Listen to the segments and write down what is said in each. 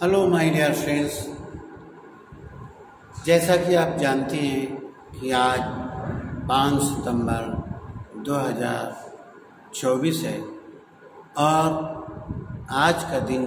Hello my dear friends, जैसा कि आप जानते हैं कि आज 5 सितंबर 2024 है और आज का दिन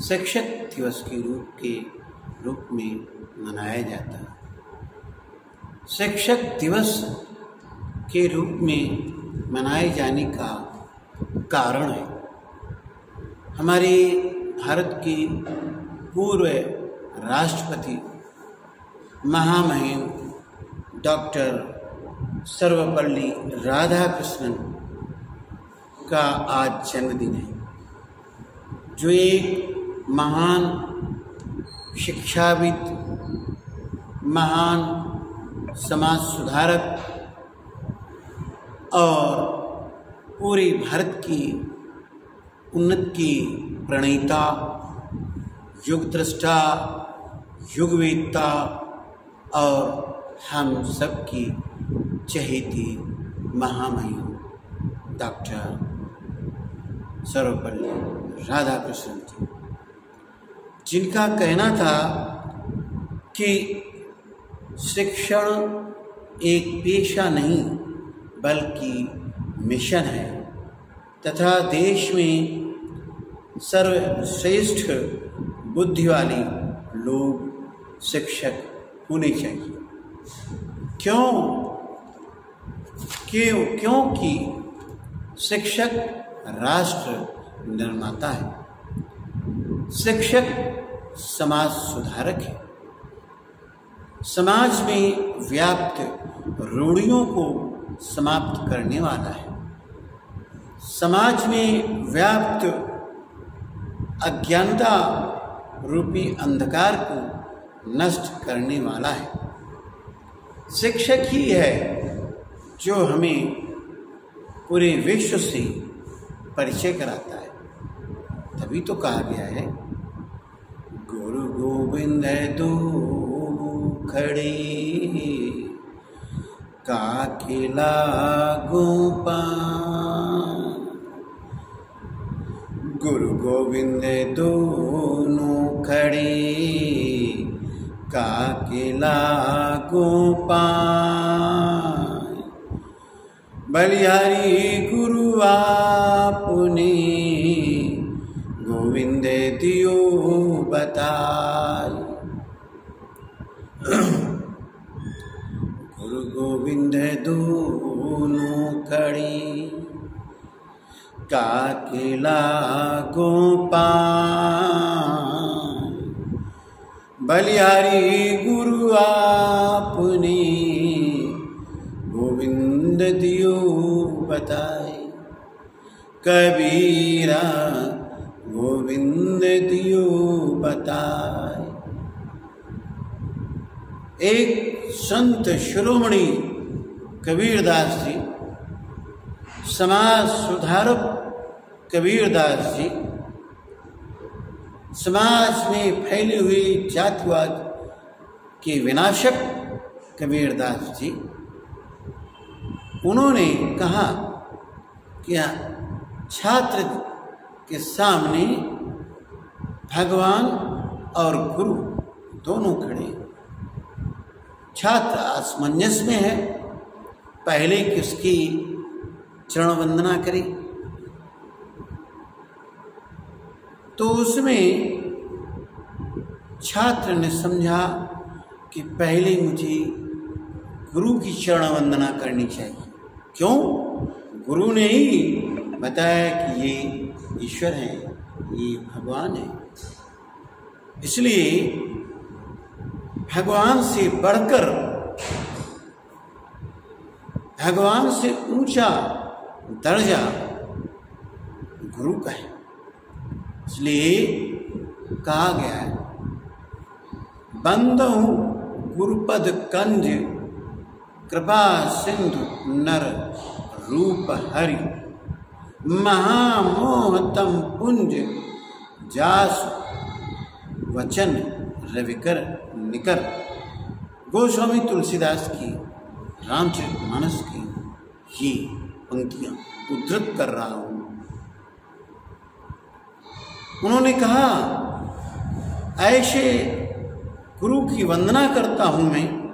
शिक्षक दिवस के रूप में मनाया जाता है। शिक्षक दिवस के रूप में मनाए जाने का कारण है हमारे भारत की पूर्व राष्ट्रपति महामहिम डॉक्टर सर्वपल्ली राधाकृष्णन का आज जन्मदिन है, जो एक महान शिक्षाविद, महान समाज सुधारक और पूरे भारत की उन्नति की प्रणेता, युगदृष्टा, युगवेत्ता और हम सबकी चहेती महामहिम डॉक्टर सर्वपल्ली राधाकृष्णन जी, जिनका कहना था कि शिक्षण एक पेशा नहीं बल्कि मिशन है तथा देश में सर्वश्रेष्ठ बुद्धि वाले लोग शिक्षक होने चाहिए। क्योंकि शिक्षक राष्ट्र निर्माता है, शिक्षक समाज सुधारक है, समाज में व्याप्त रूढ़ियों को समाप्त करने वाला है, समाज में व्याप्त अज्ञानता रूपी अंधकार को नष्ट करने वाला है। शिक्षक ही है जो हमें पूरे विश्व से परिचय कराता है। तभी तो कहा गया है, गुरु गोविंद दो खड़े काके लागू पान। गुरु गोविंद दोनों खड़े काके लागू पान। बलिहारी गुरु आपने गोविंद दियो बताई। गुरु गोविंद दोनों खड़े काके लागू पान। बलिहारी गुरु आपने गोविंद दियो बताए। कबीरा गोविंद दियो बताए। एक संत शिरोमणि कबीरदास जी, समाज सुधारक कबीरदास जी, समाज में फैली हुई जातिवाद के विनाशक कबीरदास जी, उन्होंने कहा कि छात्र के सामने भगवान और गुरु दोनों खड़े। छात्र असमंजस में है, पहले किसकी चरण वंदना करे, तो उसमें छात्र ने समझा कि पहले मुझे गुरु की चरण वंदना करनी चाहिए। क्यों? गुरु ने ही बताया कि ये ईश्वर है, ये भगवान है। इसलिए भगवान से बढ़कर, भगवान से ऊंचा दर्जा गुरु का है। इसलिए कहा गया है, बंदहु गुरुपद कंज कृपा सिंधु नर रूप हरि। महामोहतम पुंज जास वचन रविकर निकर। गोस्वामी तुलसीदास की रामचरितमानस की ये पंक्तियां उद्धृत कर रहा हूं। उन्होंने कहा ऐसे गुरु की वंदना करता हूं मैं,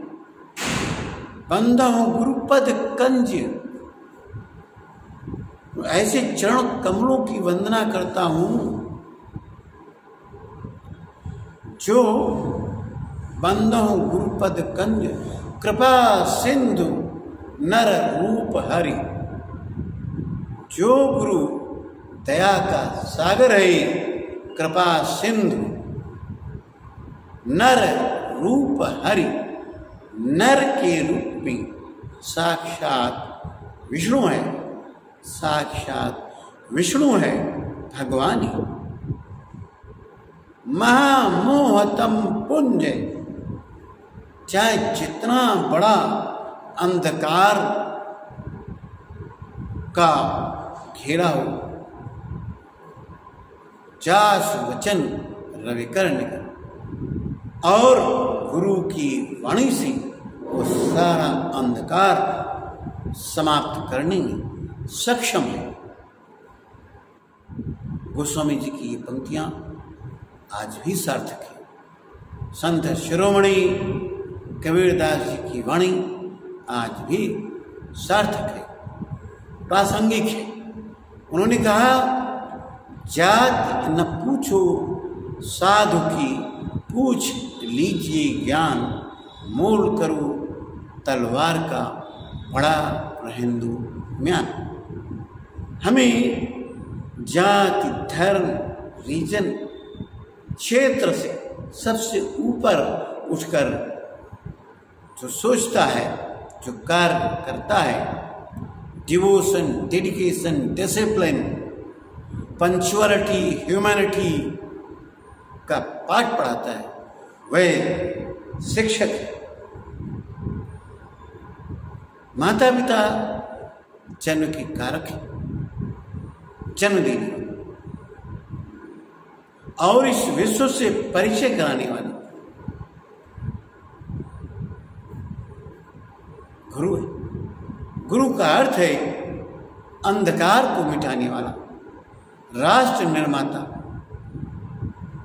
बंधा हूं गुरुपद कंज, ऐसे चरण कमलों की वंदना करता हूं जो बंधा हूं गुरुपद कंज, कृपा सिंधु नर रूप हरि। जो गुरु दया का सागर है, कृपा सिंधु नर रूप हरि, नर के रूप में साक्षात विष्णु है, साक्षात विष्णु है, भगवान है। महामोहतम पुंज, चाहे जितना बड़ा अंधकार का घेरा हो, जास वचन रविकर निकल, और गुरु की वाणी से वो सारा अंधकार समाप्त करने में सक्षम है। गोस्वामी जी की ये पंक्तियां आज भी सार्थक है। संत शिरोमणि कबीरदास जी की वाणी आज भी सार्थक है, प्रासंगिक है। उन्होंने कहा, जात न पूछो साधु की, पूछ लीजिए ज्ञान, मोल करो तलवार का बड़ा रहेंदु म्यान। हमें जाति, धर्म, रीजन, क्षेत्र से सबसे ऊपर उठकर जो सोचता है, जो कार्य करता है, devotion, dedication, discipline, punctuality, humanity का पाठ पढ़ाता है, वह शिक्षक है। माता पिता जन्म के कारक है, जन्म देने और इस विश्व से परिचय कराने वाले गुरु है। गुरु का अर्थ है अंधकार को मिटाने वाला, राष्ट्र निर्माता,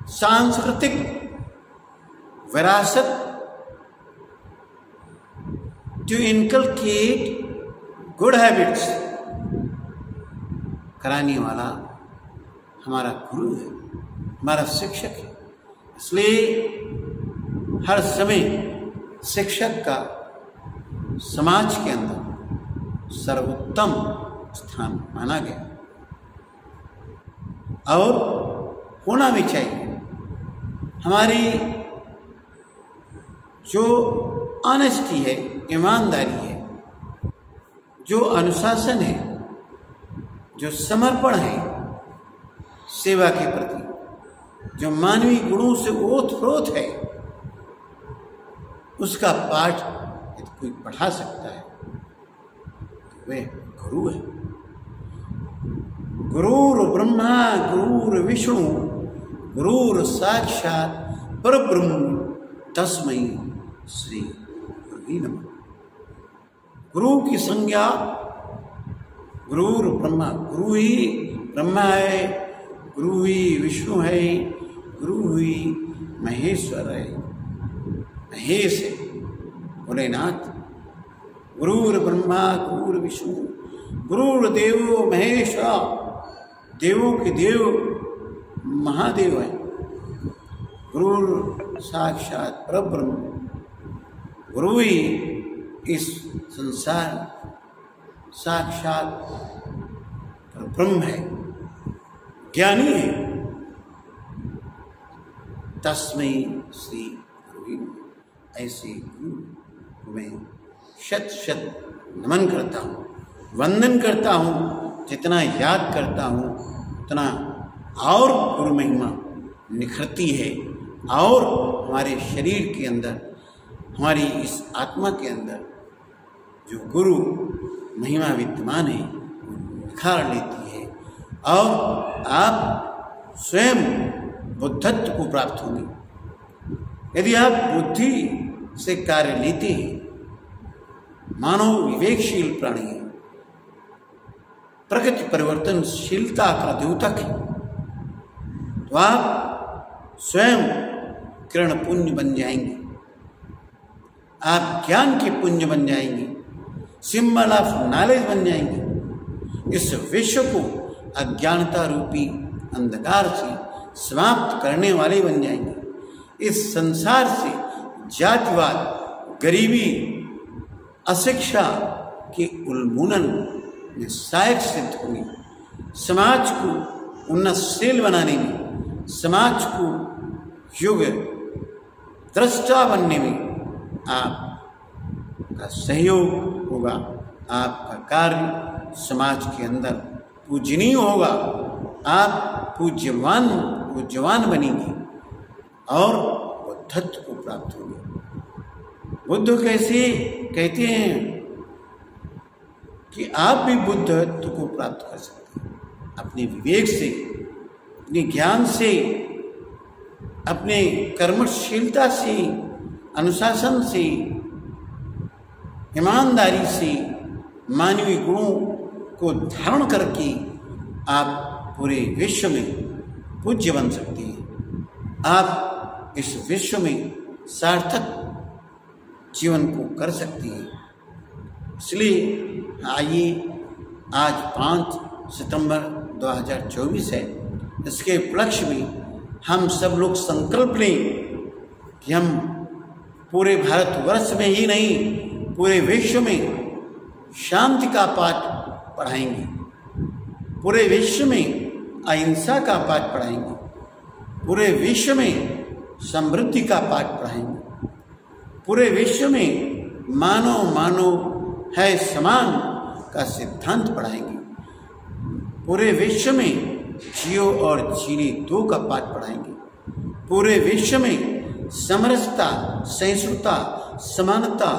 सांस्कृतिक विरासत टू इनकलकेट गुड हैबिट्स कराने वाला हमारा गुरु है, हमारा शिक्षक है। इसलिए हर समय शिक्षक का समाज के अंदर सर्वोत्तम स्थान माना गया और होना भी चाहिए। हमारी जो ऑनेस्टी है, ईमानदारी है, जो अनुशासन है, जो समर्पण है सेवा के प्रति, जो मानवीय गुणों से ओत-प्रोत है, उसका पाठ यदि कोई पढ़ा सकता है तो वह गुरु है। गुरुर ब्रह्मा गुरुर विष्णु गुरुर साक्षात परब्रह्म तस्मै श्री गुरुवे नमः। गुरु की संज्ञा गुरुर ब्रह्मा, गुरु ही ब्रह्मा है, गुरु ही विष्णु है, गुरु ही महेश्वर है, महेश है, भोलेनाथ। गुरुर ब्रह्मा गुरुर विष्णु गुरुर देवो महेश्वर, देवों के देव महादेव है। गुरुर साक्षात परब्रह्म, गुरु ही इस संसार साक्षात परब्रह्म है, ज्ञानी है। तस्मै श्री गुरुवे नमः। ऐसे गुरु को मैं शत शत नमन करता हूँ, वंदन करता हूँ। जितना याद करता हूँ उतना और गुरु महिमा निखरती है और हमारे शरीर के अंदर, हमारी इस आत्मा के अंदर जो गुरु महिमा विद्यमान है निखार लेती है और आप स्वयं बुद्धत्व को प्राप्त होंगे। यदि आप बुद्धि से कार्य लेते हैं, मानव विवेकशील प्राणी है, प्रकृति परिवर्तनशीलता का द्योतक है, तो आप स्वयं किरण पुंज बन जाएंगे, आप ज्ञान के पुंज बन जाएंगे, सिंबल ऑफ नॉलेज बन जाएंगे। इस विश्व को अज्ञानता रूपी अंधकार से समाप्त करने वाले बन जाएंगे। इस संसार से जातिवाद, गरीबी, अशिक्षा के उन्मूलन में सहायक सिद्ध होंगे। समाज को उन्नतशील बनाने में, समाज को युग दृष्टा बनने में आपका सहयोग होगा। आपका कार्य समाज के अंदर पूजनीय होगा, आप पूज्यवान बनेंगे और बुद्धत्व को प्राप्त होंगे। बुद्ध कैसे कहते हैं कि आप भी बुद्धत्व को प्राप्त कर सकते हैं अपने विवेक से, अपने ज्ञान से, अपने कर्मशीलता से, अनुशासन से, ईमानदारी से, मानवीय गुणों को धारण करके आप पूरे विश्व में पूज्य बन सकते हैं। आप इस विश्व में सार्थक जीवन को कर सकते हैं। इसलिए आइए, आज 5 सितंबर 2024 है, इसके उपलक्ष्य में हम सब लोग संकल्प लें कि हम पूरे भारतवर्ष में ही नहीं, पूरे विश्व में शांति का पाठ पढ़ाएंगे, पूरे विश्व में अहिंसा का पाठ पढ़ाएंगे, पूरे विश्व में समृद्धि का पाठ पढ़ाएंगे, पूरे विश्व में मानो है समान का सिद्धांत पढ़ाएंगे, पूरे विश्व में जियो और जीने दो का पाठ पढ़ाएंगे, पूरे विश्व में समरसता, सहिष्णुता, समानता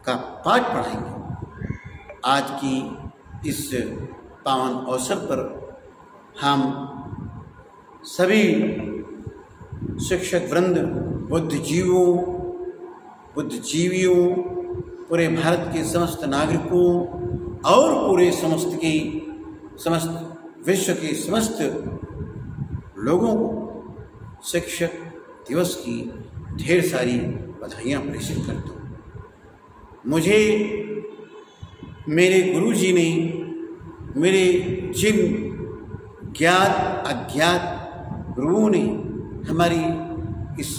का पाठ पढ़ाएंगे। आज की इस पावन अवसर पर हम सभी शिक्षक वृंद, बुद्धिजीवियों, पूरे भारत के समस्त नागरिकों और पूरे समस्त विश्व के समस्त लोगों को शिक्षक दिवस की ढेर सारी बधाइयाँ प्रेषित करता हूँ। मुझे मेरे गुरुजी ने, मेरे जिन ज्ञात अज्ञात गुरुओं ने हमारी इस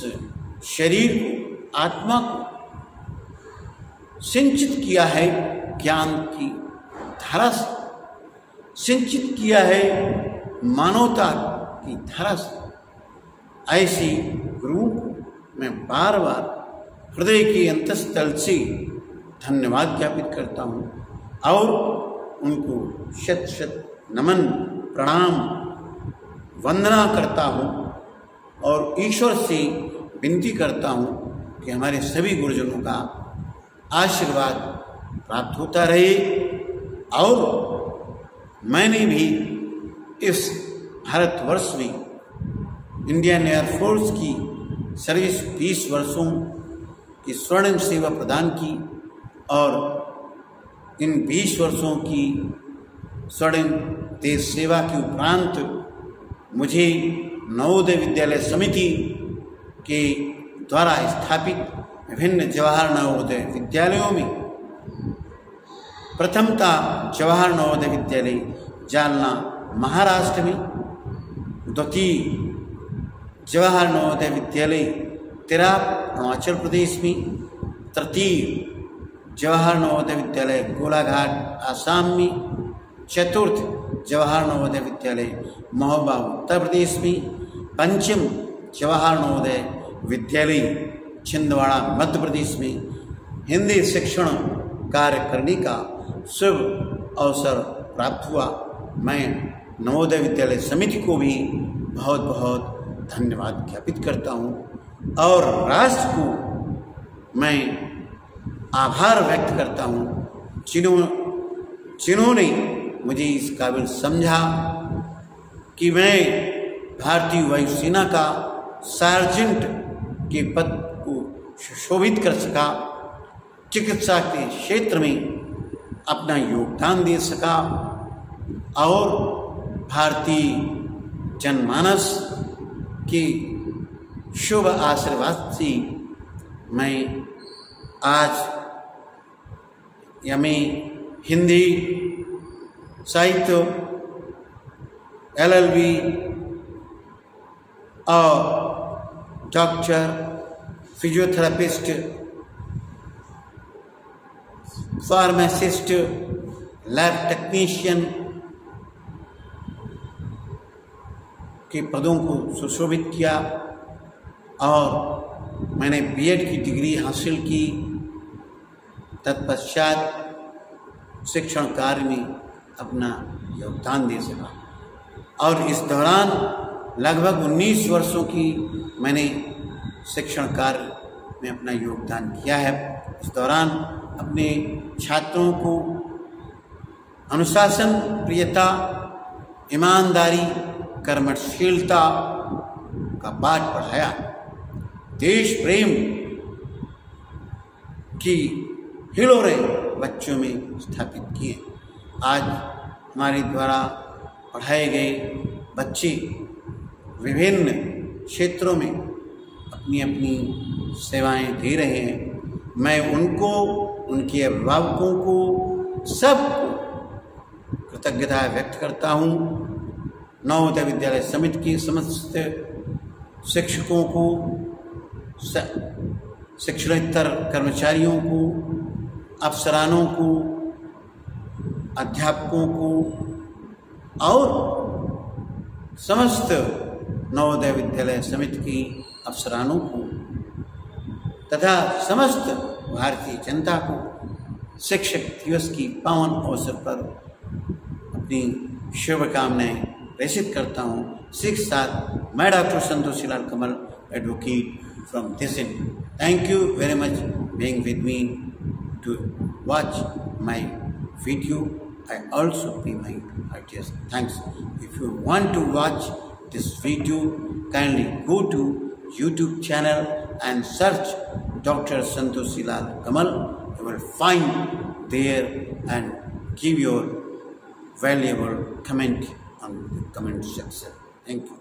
शरीर को, आत्मा को सिंचित किया है, ज्ञान की धारा से सिंचित किया है, मानवता की धारा से। ऐसे गुरुओं को मैं बार बार हृदय के अंतःस्थल से धन्यवाद ज्ञापित करता हूँ और उनको शत शत नमन, प्रणाम, वंदना करता हूँ और ईश्वर से विनती करता हूँ कि हमारे सभी गुरुजनों का आशीर्वाद प्राप्त होता रहे और मैंने भी इस भारतवर्ष में इंडियन एयरफोर्स की सर्विस 20 वर्षों की स्वर्णिम सेवा प्रदान की और इन 20 वर्षों की स्वर्णिम देश सेवा के उपरांत मुझे नवोदय विद्यालय समिति के द्वारा स्थापित विभिन्न जवाहर नवोदय विद्यालयों में, प्रथमता जवाहर नवोदय विद्यालय जालना महाराष्ट्र में, द्वितीय जवाहर नवोदय विद्यालय तिराप अरुणाचल प्रदेश में, तृतीय जवाहर नवोदय विद्यालय गोलाघाट आसाम में, चतुर्थ जवाहर नवोदय विद्यालय महोबा उत्तर प्रदेश में, पंचम जवाहर नवोदय विद्यालय छिंदवाड़ा मध्य प्रदेश में हिंदी शिक्षण कार्य करने का शुभ अवसर प्राप्त हुआ। मैं नवोदय विद्यालय समिति को भी बहुत बहुत धन्यवाद ज्ञापित करता हूँ और राष्ट्र को मैं आभार व्यक्त करता हूँ जिन्होंने मुझे इस काबिल समझा कि मैं भारतीय वायुसेना का सार्जेंट के पद को सुशोभित कर सका, चिकित्सा के क्षेत्र में अपना योगदान दे सका और भारतीय जनमानस की शुभ आशीर्वाद से मैं आज एमए हिंदी साहित्य LLB और doctor, physiotherapist, pharmacist, lab technician के पदों को सुशोभित किया और मैंने B.Ed की डिग्री हासिल की। तत्पश्चात शिक्षण कार्य में अपना योगदान दे सका और इस दौरान लगभग 19 वर्षों की मैंने शिक्षण कार्य में अपना योगदान किया है। इस दौरान अपने छात्रों को अनुशासन, प्रियता, ईमानदारी, कर्मशीलता का पाठ पढ़ाया, देश प्रेम की हिलोरें बच्चों में स्थापित किए। आज हमारे द्वारा पढ़ाए गए बच्चे विभिन्न क्षेत्रों में अपनी अपनी सेवाएं दे रहे हैं। मैं उनको, उनके अभिभावकों को, सबको कृतज्ञता व्यक्त करता हूँ। नवोदय विद्यालय समिति के समस्त शिक्षकों को, शिक्षणेतर कर्मचारियों को, अफसरानों को, अध्यापकों को और समस्त नवोदय विद्यालय समिति की अफसरानों को तथा समस्त भारतीय जनता को शिक्षक दिवस की पावन अवसर पर अपनी शुभकामनाएं प्रेषित करता हूँ। साथ मैं doctor Santoshilal Kamal, advocate from this end. Thank you very much being with me to watch my video. I also pay my artist. Thanks. If you want to watch this video, kindly go to YouTube channel and search Dr. Santoshilal Kamal. You will find there and give your valuable comment on the comment section. Thank you.